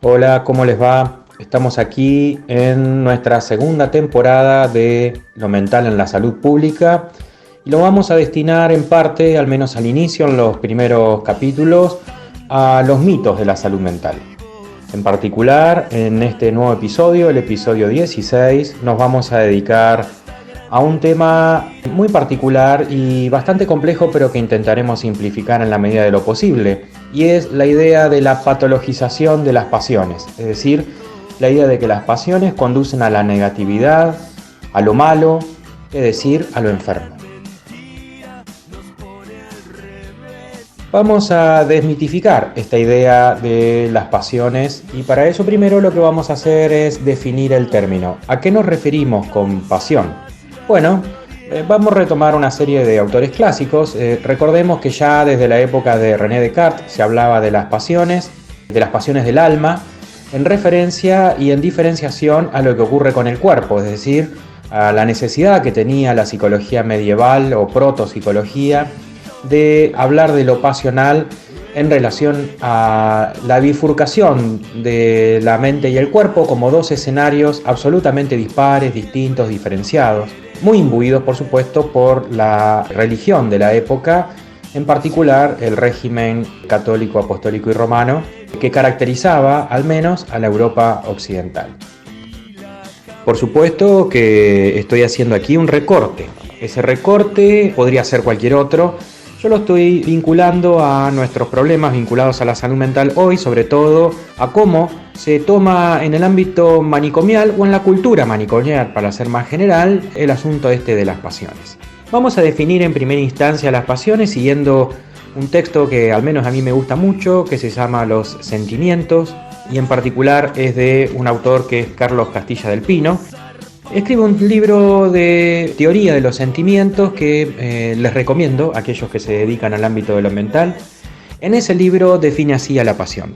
Hola, ¿cómo les va? Estamos aquí en nuestra segunda temporada de Lo mental en la salud pública y lo vamos a destinar en parte, al menos al inicio, en los primeros capítulos, a los mitos de la salud mental. En particular, en este nuevo episodio, el episodio 16, nos vamos a dedicar a un tema muy particular y bastante complejo, pero que intentaremos simplificar en la medida de lo posible, y es la idea de la patologización de las pasiones, es decir, la idea de que las pasiones conducen a la negatividad, a lo malo, es decir, a lo enfermo. Vamos a desmitificar esta idea de las pasiones y para eso primero lo que vamos a hacer es definir el término. ¿A qué nos referimos con pasión? Bueno, vamos a retomar una serie de autores clásicos. Recordemos que ya desde la época de René Descartes se hablaba de las pasiones del alma, en referencia y en diferenciación a lo que ocurre con el cuerpo, es decir, a la necesidad que tenía la psicología medieval o protopsicología de hablar de lo pasional en relación a la bifurcación de la mente y el cuerpo como dos escenarios absolutamente dispares, distintos, diferenciados, muy imbuidos por supuesto por la religión de la época, en particular el régimen católico, apostólico y romano, que caracterizaba al menos a la Europa occidental. Por supuesto que estoy haciendo aquí un recorte. Ese recorte podría ser cualquier otro. Yo lo estoy vinculando a nuestros problemas vinculados a la salud mental hoy, sobre todo a cómo se toma en el ámbito manicomial o en la cultura manicomial, para ser más general, el asunto de las pasiones. Vamos a definir en primera instancia las pasiones siguiendo un texto que al menos a mí me gusta mucho, que se llama Los Sentimientos, y en particular es de un autor que es Carlos Castilla del Pino. Escribe un libro de teoría de los sentimientos que les recomiendo a aquellos que se dedican al ámbito de lo mental. En ese libro define así a la pasión.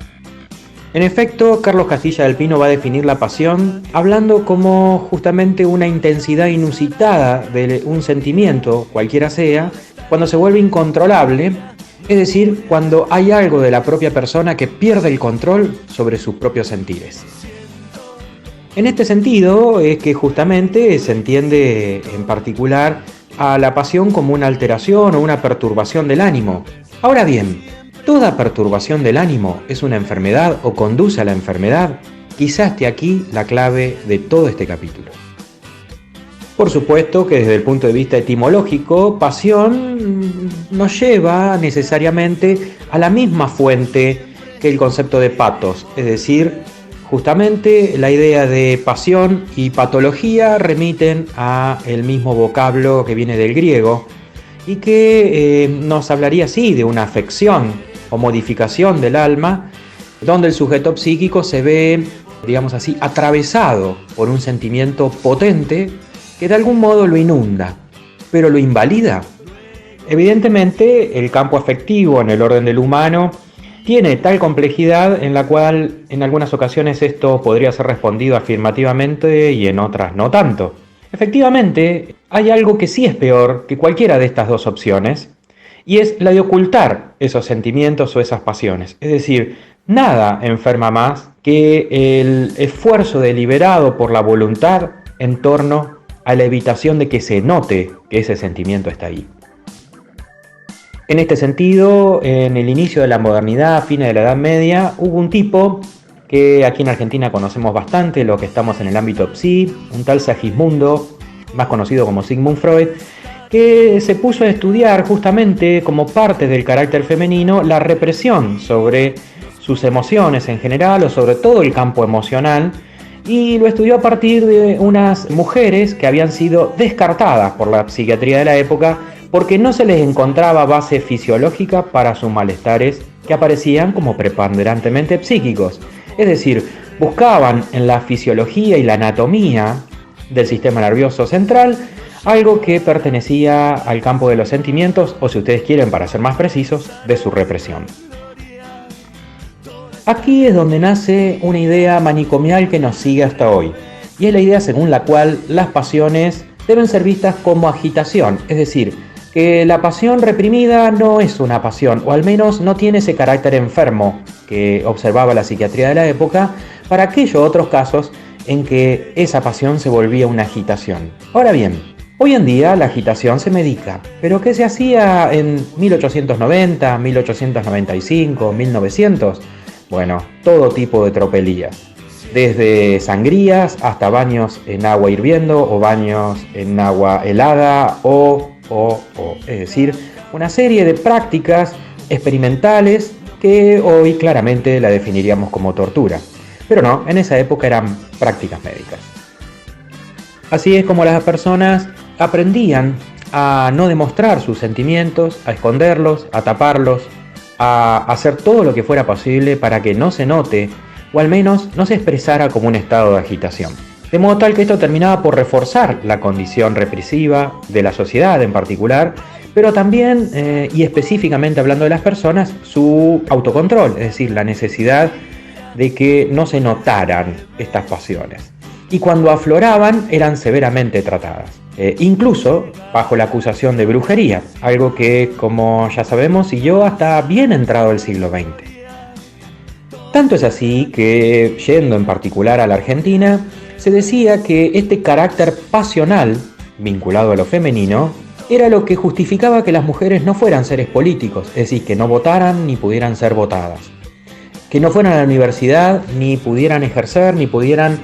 En efecto, Carlos Castilla del Pino va a definir la pasión hablando como justamente una intensidad inusitada de un sentimiento, cualquiera sea, cuando se vuelve incontrolable, es decir, cuando hay algo de la propia persona que pierde el control sobre sus propios sentires. En este sentido es que justamente se entiende en particular a la pasión como una alteración o una perturbación del ánimo. Ahora bien, ¿toda perturbación del ánimo es una enfermedad o conduce a la enfermedad? Quizás esté aquí la clave de todo este capítulo. Por supuesto que desde el punto de vista etimológico, pasión nos lleva necesariamente a la misma fuente que el concepto de patos, es decir, justamente la idea de pasión y patología remiten a el mismo vocablo que viene del griego y que nos hablaría así de una afección o modificación del alma, donde el sujeto psíquico se ve, digamos así, atravesado por un sentimiento potente que de algún modo lo inunda, pero lo invalida. Evidentemente, el campo afectivo en el orden del humano tiene tal complejidad en la cual en algunas ocasiones esto podría ser respondido afirmativamente y en otras no tanto. Efectivamente, hay algo que sí es peor que cualquiera de estas dos opciones, y es la de ocultar esos sentimientos o esas pasiones. Es decir, nada enferma más que el esfuerzo deliberado por la voluntad en torno a la evitación de que se note que ese sentimiento está ahí. En este sentido, en el inicio de la modernidad, a fines de la Edad Media, hubo un tipo que aquí en Argentina conocemos bastante, los que estamos en el ámbito psi, un tal Segismundo, más conocido como Sigmund Freud, que se puso a estudiar justamente como parte del carácter femenino la represión sobre sus emociones en general o sobre todo el campo emocional, y lo estudió a partir de unas mujeres que habían sido descartadas por la psiquiatría de la época porque no se les encontraba base fisiológica para sus malestares que aparecían como preponderantemente psíquicos. Es decir, buscaban en la fisiología y la anatomía del sistema nervioso central algo que pertenecía al campo de los sentimientos, o si ustedes quieren, para ser más precisos, de su represión. Aquí es donde nace una idea manicomial que nos sigue hasta hoy, y es la idea según la cual las pasiones deben ser vistas como agitación, es decir, que la pasión reprimida no es una pasión, o al menos no tiene ese carácter enfermo que observaba la psiquiatría de la época, para aquellos otros casos en que esa pasión se volvía una agitación. Ahora bien, hoy en día la agitación se medica, pero ¿qué se hacía en 1890, 1895, 1900? Bueno, todo tipo de tropelías. Desde sangrías hasta baños en agua hirviendo o baños en agua helada es decir, una serie de prácticas experimentales que hoy claramente la definiríamos como tortura. Pero no, en esa época eran prácticas médicas. Así es como las personas aprendían a no demostrar sus sentimientos, a esconderlos, a taparlos, a hacer todo lo que fuera posible para que no se note o al menos no se expresara como un estado de agitación. De modo tal que esto terminaba por reforzar la condición represiva de la sociedad en particular, pero también, y específicamente hablando de las personas, su autocontrol, es decir, la necesidad de que no se notaran estas pasiones. Y cuando afloraban eran severamente tratadas, incluso bajo la acusación de brujería, algo que, como ya sabemos, siguió hasta bien entrado el siglo XX. Tanto es así que, yendo en particular a la Argentina, se decía que este carácter pasional, vinculado a lo femenino, era lo que justificaba que las mujeres no fueran seres políticos, es decir, que no votaran ni pudieran ser votadas, que no fueran a la universidad ni pudieran ejercer ni pudieran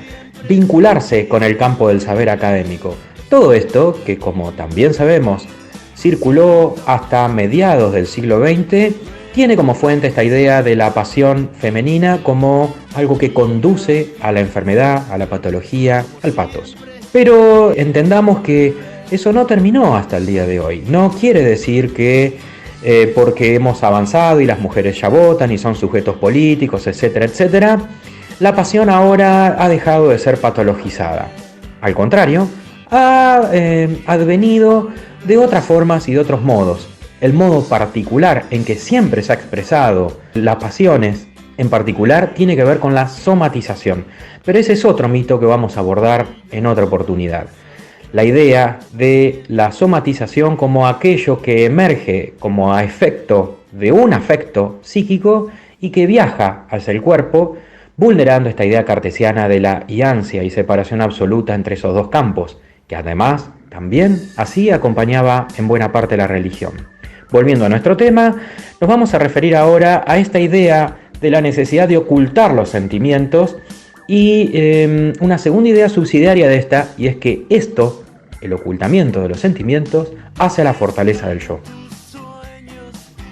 vincularse con el campo del saber académico. Todo esto, que como también sabemos, circuló hasta mediados del siglo XX, tiene como fuente esta idea de la pasión femenina como algo que conduce a la enfermedad, a la patología, al patos. Pero entendamos que eso no terminó hasta el día de hoy. No quiere decir que porque hemos avanzado y las mujeres ya votan y son sujetos políticos, etcétera, etcétera, la pasión ahora ha dejado de ser patologizada. Al contrario, ha advenido de otras formas y de otros modos. El modo particular en que siempre se ha expresado las pasiones, en particular, tiene que ver con la somatización. Pero ese es otro mito que vamos a abordar en otra oportunidad. La idea de la somatización como aquello que emerge como a efecto de un afecto psíquico y que viaja hacia el cuerpo, vulnerando esta idea cartesiana de la iancia y separación absoluta entre esos dos campos, que además también así acompañaba en buena parte la religión. Volviendo a nuestro tema, nos vamos a referir ahora a esta idea de la necesidad de ocultar los sentimientos y una segunda idea subsidiaria de esta, y es que esto, el ocultamiento de los sentimientos, hace a la fortaleza del yo.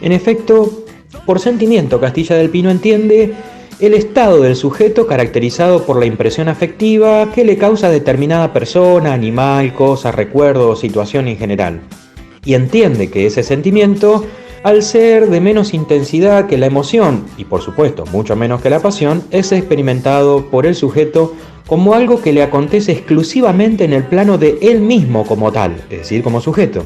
En efecto, por sentimiento Castilla del Pino entiende el estado del sujeto caracterizado por la impresión afectiva que le causa determinada persona, animal, cosa, recuerdo o situación en general. Y entiende que ese sentimiento, al ser de menos intensidad que la emoción, y por supuesto mucho menos que la pasión, es experimentado por el sujeto como algo que le acontece exclusivamente en el plano de él mismo como tal, es decir, como sujeto.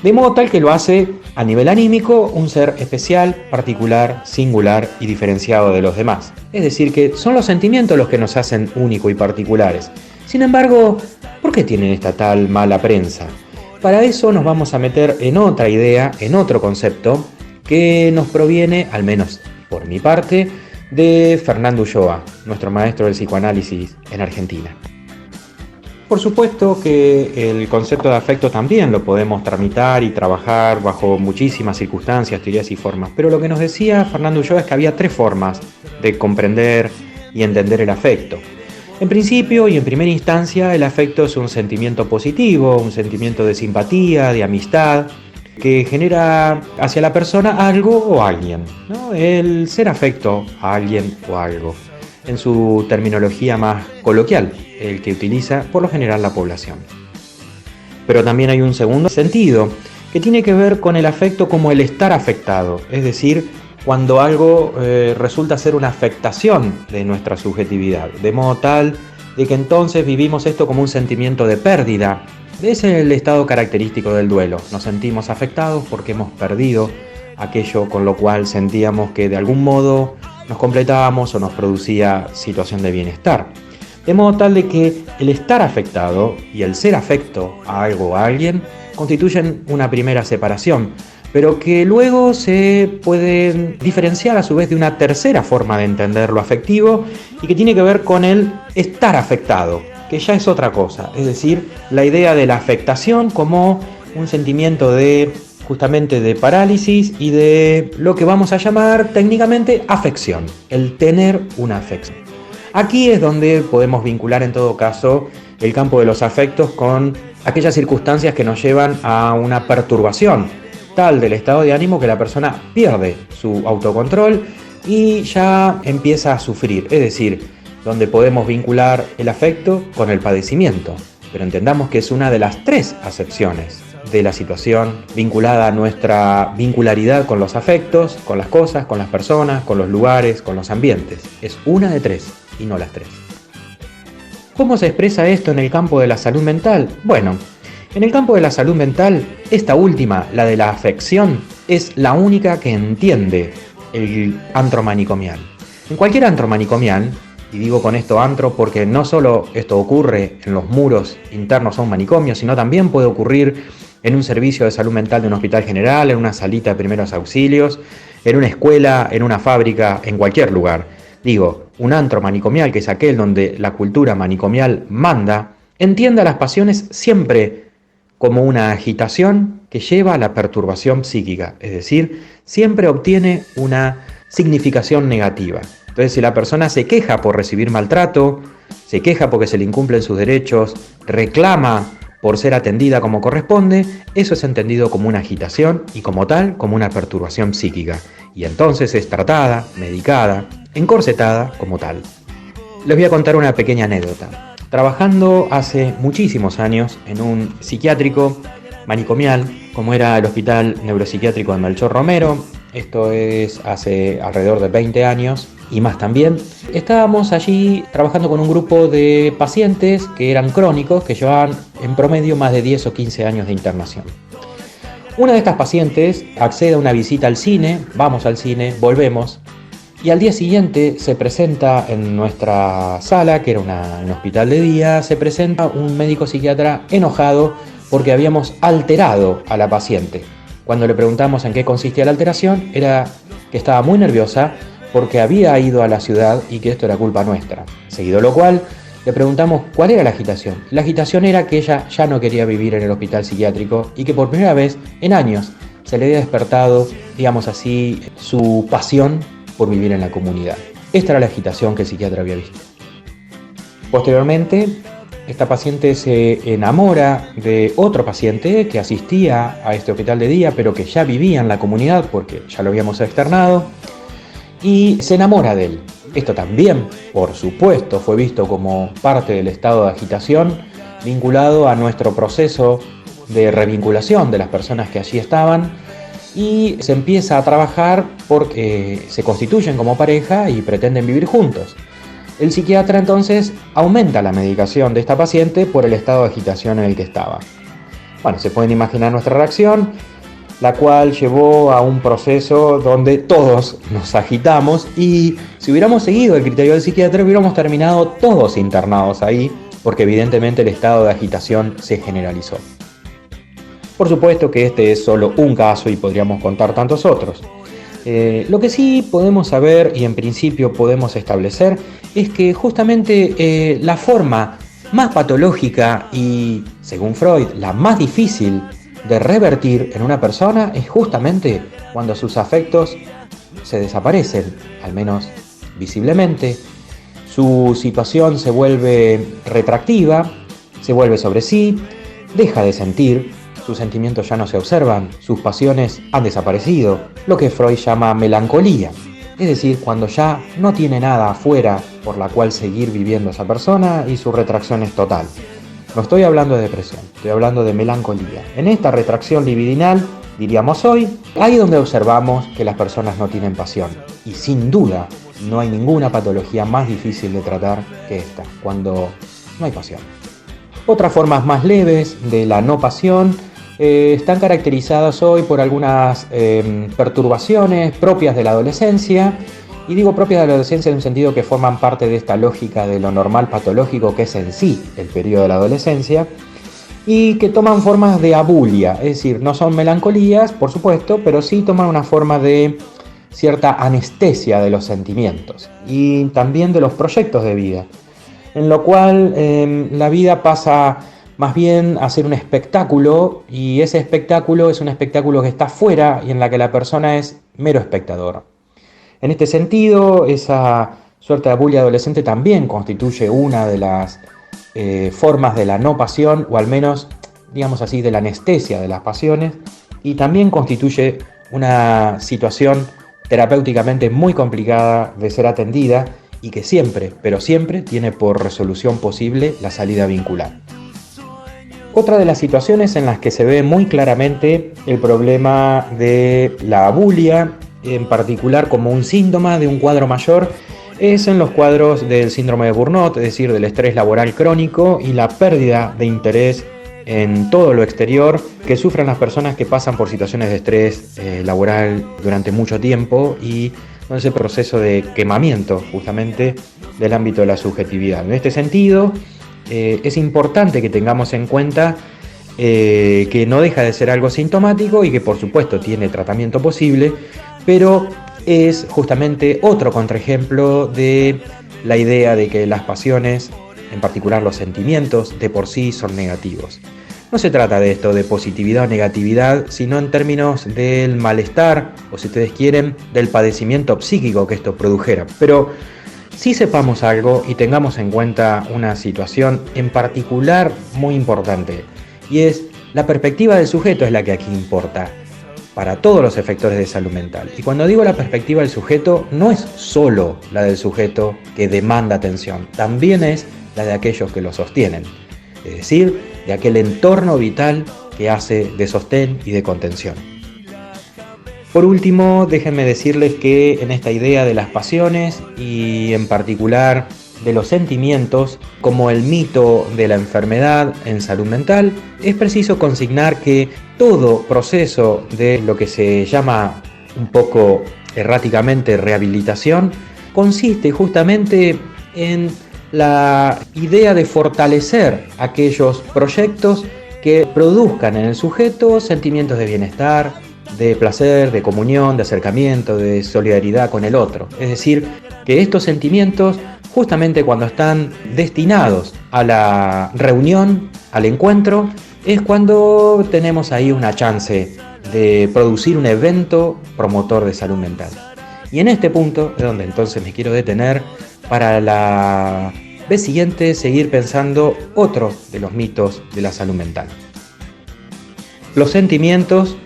De modo tal que lo hace, a nivel anímico, un ser especial, particular, singular y diferenciado de los demás. Es decir, que son los sentimientos los que nos hacen únicos y particulares. Sin embargo, ¿por qué tienen esta tal mala prensa? Para eso nos vamos a meter en otra idea, en otro concepto, que nos proviene, al menos por mi parte, de Fernando Ulloa, nuestro maestro del psicoanálisis en Argentina. Por supuesto que el concepto de afecto también lo podemos tramitar y trabajar bajo muchísimas circunstancias, teorías y formas, pero lo que nos decía Fernando Ulloa es que había tres formas de comprender y entender el afecto. En principio y en primera instancia, el afecto es un sentimiento positivo, un sentimiento de simpatía, de amistad, que genera hacia la persona algo o alguien, ¿no? El ser afecto a alguien o algo, en su terminología más coloquial, el que utiliza por lo general la población. Pero también hay un segundo sentido, que tiene que ver con el afecto como el estar afectado, es decir, cuando algo resulta ser una afectación de nuestra subjetividad, de modo tal de que entonces vivimos esto como un sentimiento de pérdida. Ese es el estado característico del duelo. Nos sentimos afectados porque hemos perdido aquello con lo cual sentíamos que de algún modo nos completábamos o nos producía situación de bienestar. De modo tal de que el estar afectado y el ser afecto a algo o a alguien constituyen una primera separación, pero que luego se pueden diferenciar a su vez de una tercera forma de entender lo afectivo y que tiene que ver con el estar afectado, que ya es otra cosa, es decir, la idea de la afectación como un sentimiento de justamente de parálisis y de lo que vamos a llamar técnicamente afección, el tener una afección. Aquí es donde podemos vincular en todo caso el campo de los afectos con aquellas circunstancias que nos llevan a una perturbación tal del estado de ánimo que la persona pierde su autocontrol y ya empieza a sufrir, es decir, donde podemos vincular el afecto con el padecimiento, pero entendamos que es una de las tres acepciones de la situación vinculada a nuestra vincularidad con los afectos, con las cosas, con las personas, con los lugares, con los ambientes. Es una de tres y no las tres. ¿Cómo se expresa esto en el campo de la salud mental? Bueno, en el campo de la salud mental, esta última, la de la afección, es la única que entiende el antro manicomial. En cualquier antro manicomial, y digo con esto antro porque no solo esto ocurre en los muros internos a un manicomio, sino también puede ocurrir en un servicio de salud mental de un hospital general, en una salita de primeros auxilios, en una escuela, en una fábrica, en cualquier lugar. Digo, un antro manicomial, que es aquel donde la cultura manicomial manda, entiende a las pasiones siempre como una agitación que lleva a la perturbación psíquica, es decir, siempre obtiene una significación negativa. Entonces, si la persona se queja por recibir maltrato, se queja porque se le incumplen sus derechos, reclama por ser atendida como corresponde, eso es entendido como una agitación y como tal, como una perturbación psíquica. Y entonces es tratada, medicada, encorsetada como tal. Les voy a contar una pequeña anécdota. Trabajando hace muchísimos años en un psiquiátrico manicomial, como era el Hospital Neuropsiquiátrico de Melchor Romero, esto es hace alrededor de 20 años y más también, estábamos allí trabajando con un grupo de pacientes que eran crónicos, que llevaban en promedio más de 10 o 15 años de internación. Una de estas pacientes accede a una visita al cine, vamos al cine, volvemos, y al día siguiente se presenta en nuestra sala, que era un hospital de día, se presenta un médico psiquiatra enojado porque habíamos alterado a la paciente. Cuando le preguntamos en qué consistía la alteración, era que estaba muy nerviosa porque había ido a la ciudad y que esto era culpa nuestra. Seguido lo cual, le preguntamos cuál era la agitación. La agitación era que ella ya no quería vivir en el hospital psiquiátrico y que por primera vez en años se le había despertado, digamos así, su pasión por vivir en la comunidad. Esta era la agitación que el psiquiatra había visto. Posteriormente, esta paciente se enamora de otro paciente que asistía a este hospital de día, pero que ya vivía en la comunidad porque ya lo habíamos externado, y se enamora de él. Esto también, por supuesto, fue visto como parte del estado de agitación vinculado a nuestro proceso de revinculación de las personas que allí estaban, y se empieza a trabajar porque se constituyen como pareja y pretenden vivir juntos. El psiquiatra entonces aumenta la medicación de esta paciente por el estado de agitación en el que estaba. Bueno, se pueden imaginar nuestra reacción, la cual llevó a un proceso donde todos nos agitamos y si hubiéramos seguido el criterio del psiquiatra hubiéramos terminado todos internados ahí, porque evidentemente el estado de agitación se generalizó. Por supuesto que este es solo un caso y podríamos contar tantos otros. Lo que sí podemos saber y en principio podemos establecer es que justamente la forma más patológica y, según Freud, la más difícil de revertir en una persona es justamente cuando sus afectos se desaparecen, al menos visiblemente, su situación se vuelve retractiva, se vuelve sobre sí, deja de sentir, sus sentimientos ya no se observan, sus pasiones han desaparecido, lo que Freud llama melancolía. Es decir, cuando ya no tiene nada afuera por la cual seguir viviendo esa persona y su retracción es total. No estoy hablando de depresión, estoy hablando de melancolía. En esta retracción libidinal, diríamos hoy, ahí donde observamos que las personas no tienen pasión. Y sin duda, no hay ninguna patología más difícil de tratar que esta, cuando no hay pasión. Otras formas más leves de la no pasión están caracterizadas hoy por algunas perturbaciones propias de la adolescencia, y digo propias de la adolescencia en un sentido que forman parte de esta lógica de lo normal patológico que es en sí el periodo de la adolescencia, y que toman formas de abulia, es decir, no son melancolías, por supuesto, pero sí toman una forma de cierta anestesia de los sentimientos y también de los proyectos de vida, en lo cual la vida pasa más bien a ser un espectáculo, y ese espectáculo es un espectáculo que está fuera y en la que la persona es mero espectador. En este sentido, esa suerte de abulia adolescente también constituye una de las formas de la no pasión, o al menos, digamos así, de la anestesia de las pasiones, y también constituye una situación terapéuticamente muy complicada de ser atendida y que siempre, pero siempre, tiene por resolución posible la salida vincular. Otra de las situaciones en las que se ve muy claramente el problema de la abulia, en particular como un síntoma de un cuadro mayor, es en los cuadros del síndrome de Burnout, es decir, del estrés laboral crónico y la pérdida de interés en todo lo exterior que sufren las personas que pasan por situaciones de estrés laboral durante mucho tiempo, y con ese proceso de quemamiento justamente del ámbito de la subjetividad. En este sentido, es importante que tengamos en cuenta que no deja de ser algo sintomático y que por supuesto tiene tratamiento posible, pero es justamente otro contraejemplo de la idea de que las pasiones, en particular los sentimientos, de por sí son negativos. No se trata de esto de positividad o negatividad, sino en términos del malestar, o si ustedes quieren, del padecimiento psíquico que esto produjera. Pero sí sepamos algo y tengamos en cuenta una situación en particular muy importante, y es la perspectiva del sujeto es la que aquí importa para todos los efectores de salud mental. Y cuando digo la perspectiva del sujeto, no es solo la del sujeto que demanda atención, también es la de aquellos que lo sostienen, es decir, de aquel entorno vital que hace de sostén y de contención. Por último, déjenme decirles que en esta idea de las pasiones y en particular de los sentimientos como el mito de la enfermedad en salud mental, es preciso consignar que todo proceso de lo que se llama un poco erráticamente rehabilitación consiste justamente en la idea de fortalecer aquellos proyectos que produzcan en el sujeto sentimientos de bienestar, de placer, de comunión, de acercamiento, de solidaridad con el otro. Es decir, que estos sentimientos, justamente cuando están destinados a la reunión, al encuentro, es cuando tenemos ahí una chance de producir un evento promotor de salud mental. Y en este punto es donde entonces me quiero detener para la vez siguiente seguir pensando otro de los mitos de la salud mental. Los sentimientos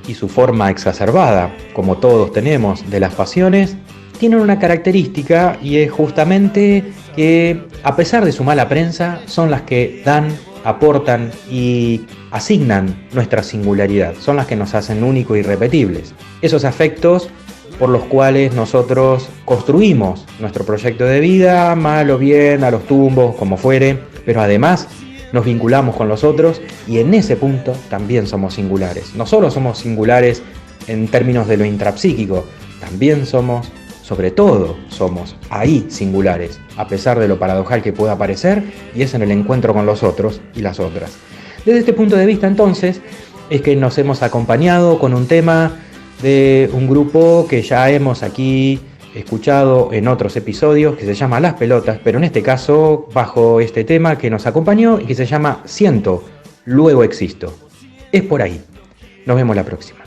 y su forma exacerbada, como todos tenemos, de las pasiones, tienen una característica, y es justamente que, a pesar de su mala prensa, son las que dan, aportan y asignan nuestra singularidad, son las que nos hacen únicos e irrepetibles. Esos afectos por los cuales nosotros construimos nuestro proyecto de vida, mal o bien, a los tumbos, como fuere, pero además nos vinculamos con los otros, y en ese punto también somos singulares. No solo somos singulares en términos de lo intrapsíquico, también somos, sobre todo somos ahí singulares, a pesar de lo paradojal que pueda parecer, y es en el encuentro con los otros y las otras. Desde este punto de vista, entonces, es que nos hemos acompañado con un tema de un grupo que ya hemos aquí escuchado en otros episodios, que se llama Las Pelotas, pero en este caso bajo este tema que nos acompañó y que se llama Siento, luego existo. Es por ahí. Nos vemos la próxima.